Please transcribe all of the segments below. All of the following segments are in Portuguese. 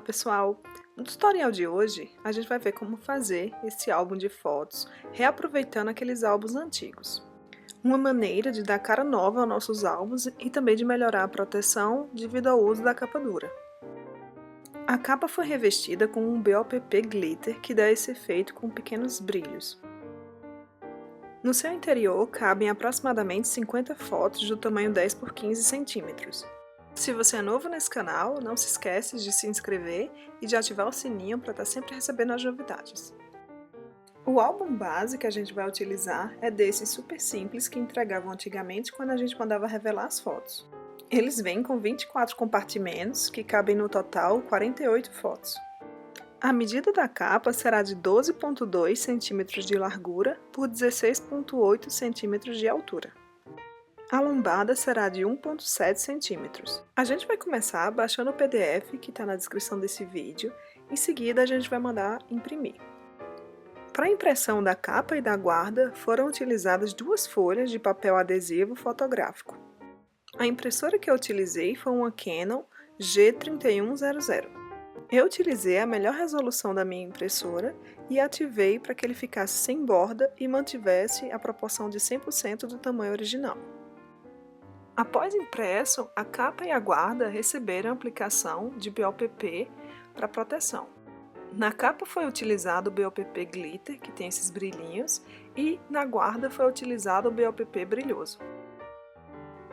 Pessoal, no tutorial de hoje a gente vai ver como fazer esse álbum de fotos reaproveitando aqueles álbuns antigos. Uma maneira de dar cara nova aos nossos álbuns e também de melhorar a proteção devido ao uso da capa dura. A capa foi revestida com um BOPP glitter que dá esse efeito com pequenos brilhos. No seu interior cabem aproximadamente 50 fotos do tamanho 10 por 15 centímetros. Se você é novo nesse canal, não se esquece de se inscrever e de ativar o sininho para estar sempre recebendo as novidades. O álbum base que a gente vai utilizar é desses super simples que entregavam antigamente quando a gente mandava revelar as fotos. Eles vêm com 24 compartimentos que cabem no total 48 fotos. A medida da capa será de 12,2 cm de largura por 16,8 cm de altura. A lombada será de 1,7 cm. A gente vai começar baixando o PDF que está na descrição desse vídeo, em seguida a gente vai mandar imprimir. Para a impressão da capa e da guarda foram utilizadas duas folhas de papel adesivo fotográfico. A impressora que eu utilizei foi uma Canon G3100. Eu utilizei a melhor resolução da minha impressora e ativei para que ele ficasse sem borda e mantivesse a proporção de 100% do tamanho original. Após impresso, a capa e a guarda receberam a aplicação de BOPP para proteção. Na capa foi utilizado o BOPP glitter, que tem esses brilhinhos, e na guarda foi utilizado o BOPP brilhoso.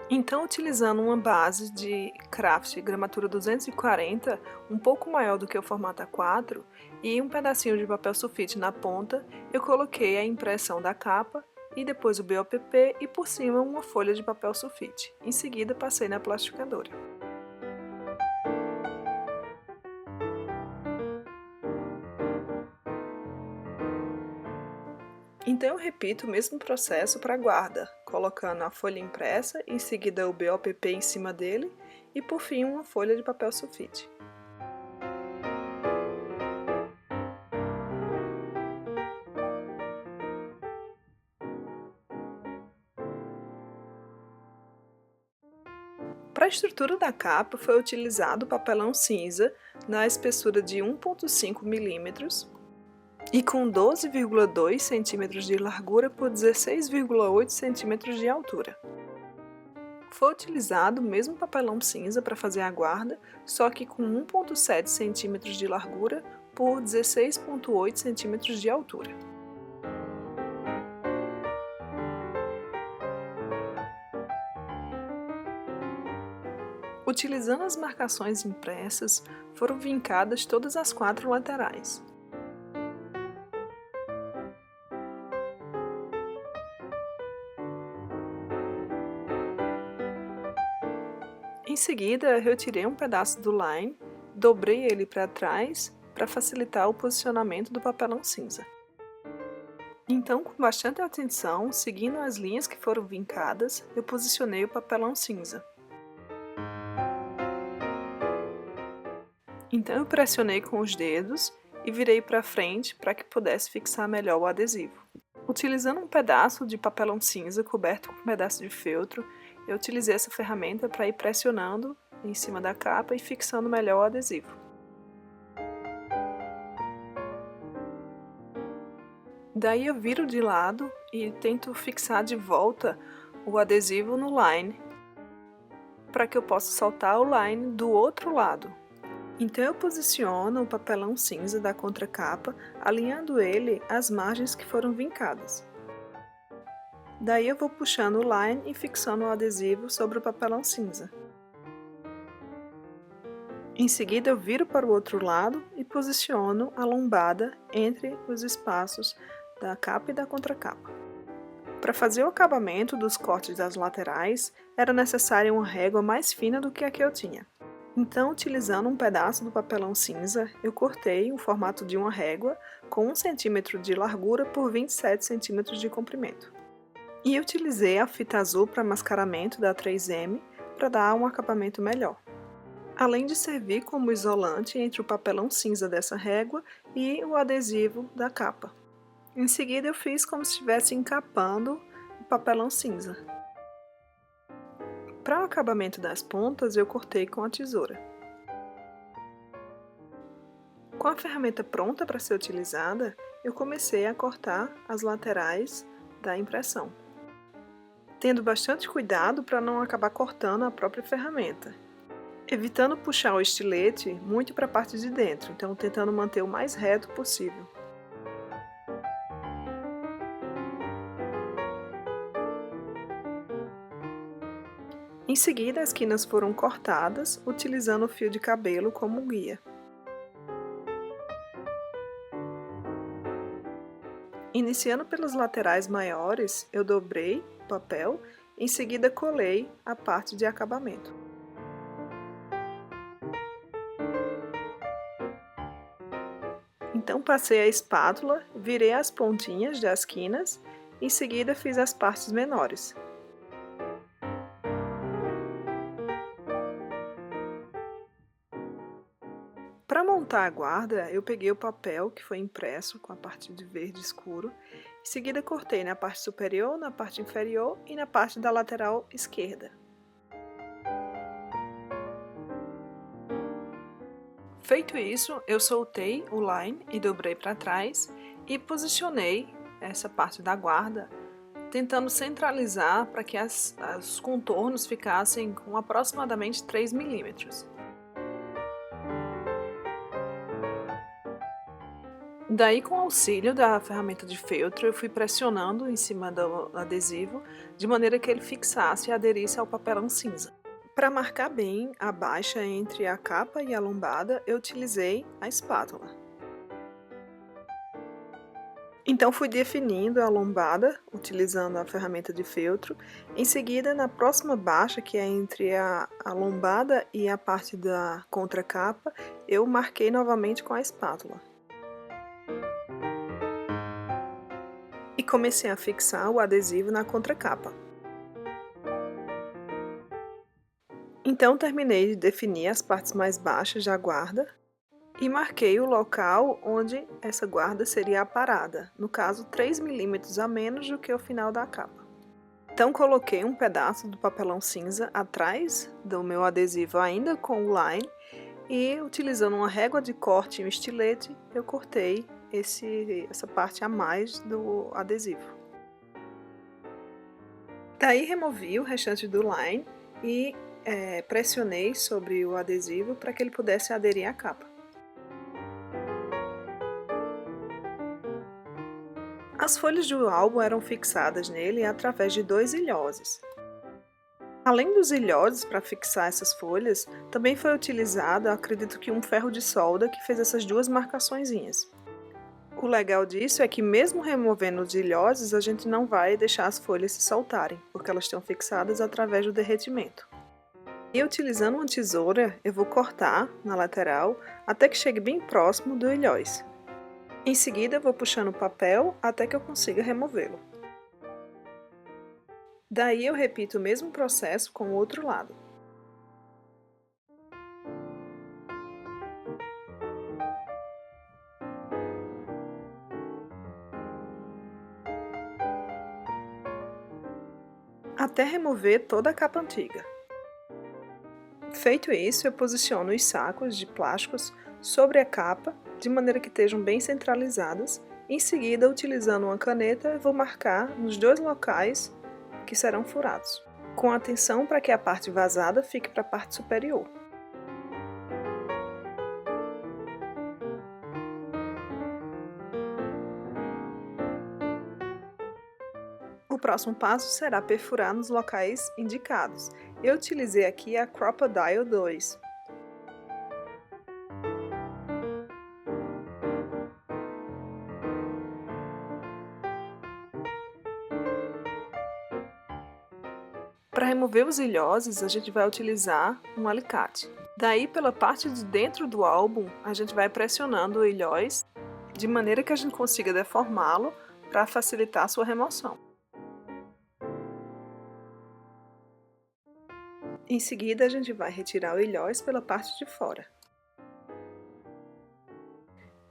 Então, utilizando uma base de craft gramatura 240, um pouco maior do que o formato A4, e um pedacinho de papel sulfite na ponta, eu coloquei a impressão da capa e depois o BOPP e por cima uma folha de papel sulfite. Em seguida passei na plastificadora. Então eu repito o mesmo processo para a guarda, colocando a folha impressa, em seguida o BOPP em cima dele e por fim uma folha de papel sulfite. Para a estrutura da capa foi utilizado papelão cinza na espessura de 1,5 mm e com 12,2 cm de largura por 16,8 cm de altura. Foi utilizado o mesmo papelão cinza para fazer a guarda, só que com 1,7 cm de largura por 16,8 cm de altura. Utilizando as marcações impressas, foram vincadas todas as 4 laterais. Em seguida, eu retirei um pedaço do line, dobrei ele para trás para facilitar o posicionamento do papelão cinza. Então, com bastante atenção, seguindo as linhas que foram vincadas, eu posicionei o papelão cinza. Então eu pressionei com os dedos e virei para frente para que pudesse fixar melhor o adesivo. Utilizando um pedaço de papelão cinza coberto com um pedaço de feltro, eu utilizei essa ferramenta para ir pressionando em cima da capa e fixando melhor o adesivo. Daí eu viro de lado e tento fixar de volta o adesivo no line, para que eu possa soltar o line do outro lado. Então eu posiciono o papelão cinza da contracapa, alinhando ele às margens que foram vincadas. Daí eu vou puxando o line e fixando o adesivo sobre o papelão cinza. Em seguida eu viro para o outro lado e posiciono a lombada entre os espaços da capa e da contracapa. Para fazer o acabamento dos cortes das laterais, era necessária uma régua mais fina do que a que eu tinha. Então, utilizando um pedaço do papelão cinza, eu cortei o formato de uma régua com 1 cm de largura por 27 cm de comprimento. E utilizei a fita azul para mascaramento da 3M para dar um acabamento melhor. Além de servir como isolante entre o papelão cinza dessa régua e o adesivo da capa. Em seguida, eu fiz como se estivesse encapando o papelão cinza. Para o acabamento das pontas, eu cortei com a tesoura. Com a ferramenta pronta para ser utilizada, eu comecei a cortar as laterais da impressão, tendo bastante cuidado para não acabar cortando a própria ferramenta, evitando puxar o estilete muito para a parte de dentro, então tentando manter o mais reto possível. Em seguida, as quinas foram cortadas, utilizando o fio de cabelo como guia. Iniciando pelas laterais maiores, eu dobrei o papel, em seguida colei a parte de acabamento. Então passei a espátula, virei as pontinhas das quinas, em seguida fiz as partes menores. Para montar a guarda, eu peguei o papel que foi impresso com a parte de verde escuro, em seguida cortei na parte superior, na parte inferior e na parte da lateral esquerda. Feito isso, eu soltei o line e dobrei para trás e posicionei essa parte da guarda, tentando centralizar para que os contornos ficassem com aproximadamente 3 milímetros. Daí, com o auxílio da ferramenta de feltro, eu fui pressionando em cima do adesivo, de maneira que ele fixasse e aderisse ao papelão cinza. Para marcar bem a baixa entre a capa e a lombada, eu utilizei a espátula. Então fui definindo a lombada, utilizando a ferramenta de feltro. Em seguida, na próxima baixa, que é entre a lombada e a parte da contracapa, eu marquei novamente com a espátula. E comecei a fixar o adesivo na contracapa. Então terminei de definir as partes mais baixas da guarda e marquei o local onde essa guarda seria aparada, no caso 3 milímetros a menos do que o final da capa. Então coloquei um pedaço do papelão cinza atrás do meu adesivo ainda com o line e, utilizando uma régua de corte e um estilete, eu cortei essa parte a mais do adesivo. Daí removi o restante do line e pressionei sobre o adesivo para que ele pudesse aderir à capa. As folhas do álbum eram fixadas nele através de 2 ilhoses. Além dos ilhoses para fixar essas folhas, também foi utilizado, acredito que um ferro de solda que fez essas 2 marcaçõezinhas. O legal disso é que, mesmo removendo os ilhoses, a gente não vai deixar as folhas se soltarem, porque elas estão fixadas através do derretimento. E, utilizando uma tesoura, eu vou cortar na lateral até que chegue bem próximo do ilhós. Em seguida, eu vou puxando o papel até que eu consiga removê-lo. Daí eu repito o mesmo processo com o outro lado. Até remover toda a capa antiga. Feito isso, eu posiciono os sacos de plásticos sobre a capa, de maneira que estejam bem centralizadas. Em seguida, utilizando uma caneta, eu vou marcar nos 2 locais que serão furados, com atenção para que a parte vazada fique para a parte superior. O próximo passo será perfurar nos locais indicados. Eu utilizei aqui a Crop-A-Dile 2. Para remover os ilhoses, a gente vai utilizar um alicate. Daí, pela parte de dentro do álbum, a gente vai pressionando o ilhós, de maneira que a gente consiga deformá-lo para facilitar a sua remoção. Em seguida, a gente vai retirar o ilhós pela parte de fora.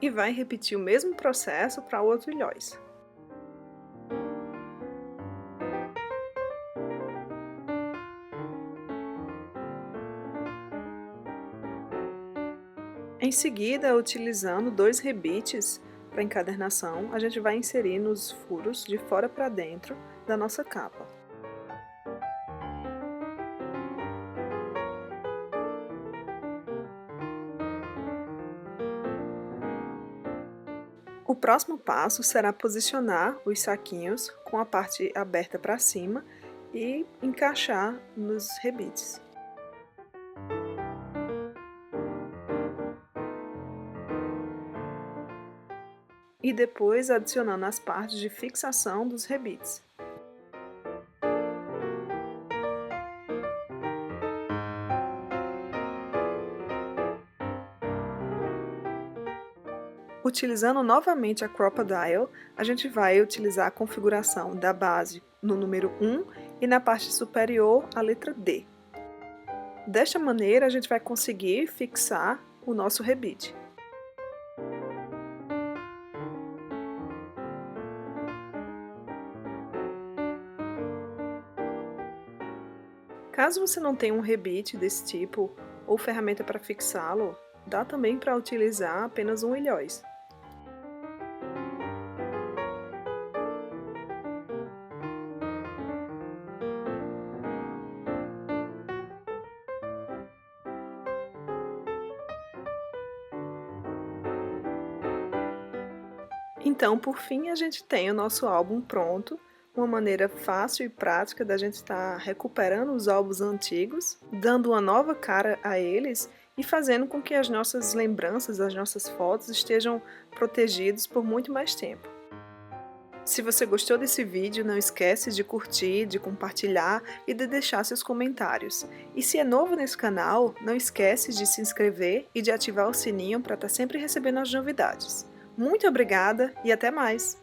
E vai repetir o mesmo processo para o outro ilhós. Em seguida, utilizando 2 rebites para encadernação, a gente vai inserir nos furos de fora para dentro da nossa capa. O próximo passo será posicionar os saquinhos com a parte aberta para cima e encaixar nos rebites. E depois adicionando as partes de fixação dos rebites. Utilizando novamente a Crop-A-Dial, a gente vai utilizar a configuração da base no número 1 e na parte superior a letra D. Desta maneira, a gente vai conseguir fixar o nosso rebite. Caso você não tenha um rebite desse tipo ou ferramenta para fixá-lo, dá também para utilizar apenas um ilhóis. Então, por fim, a gente tem o nosso álbum pronto, uma maneira fácil e prática da gente estar recuperando os álbuns antigos, dando uma nova cara a eles e fazendo com que as nossas lembranças, as nossas fotos estejam protegidos por muito mais tempo. Se você gostou desse vídeo, não esquece de curtir, de compartilhar e de deixar seus comentários. E se é novo nesse canal, não esquece de se inscrever e de ativar o sininho para estar sempre recebendo as novidades. Muito obrigada e até mais!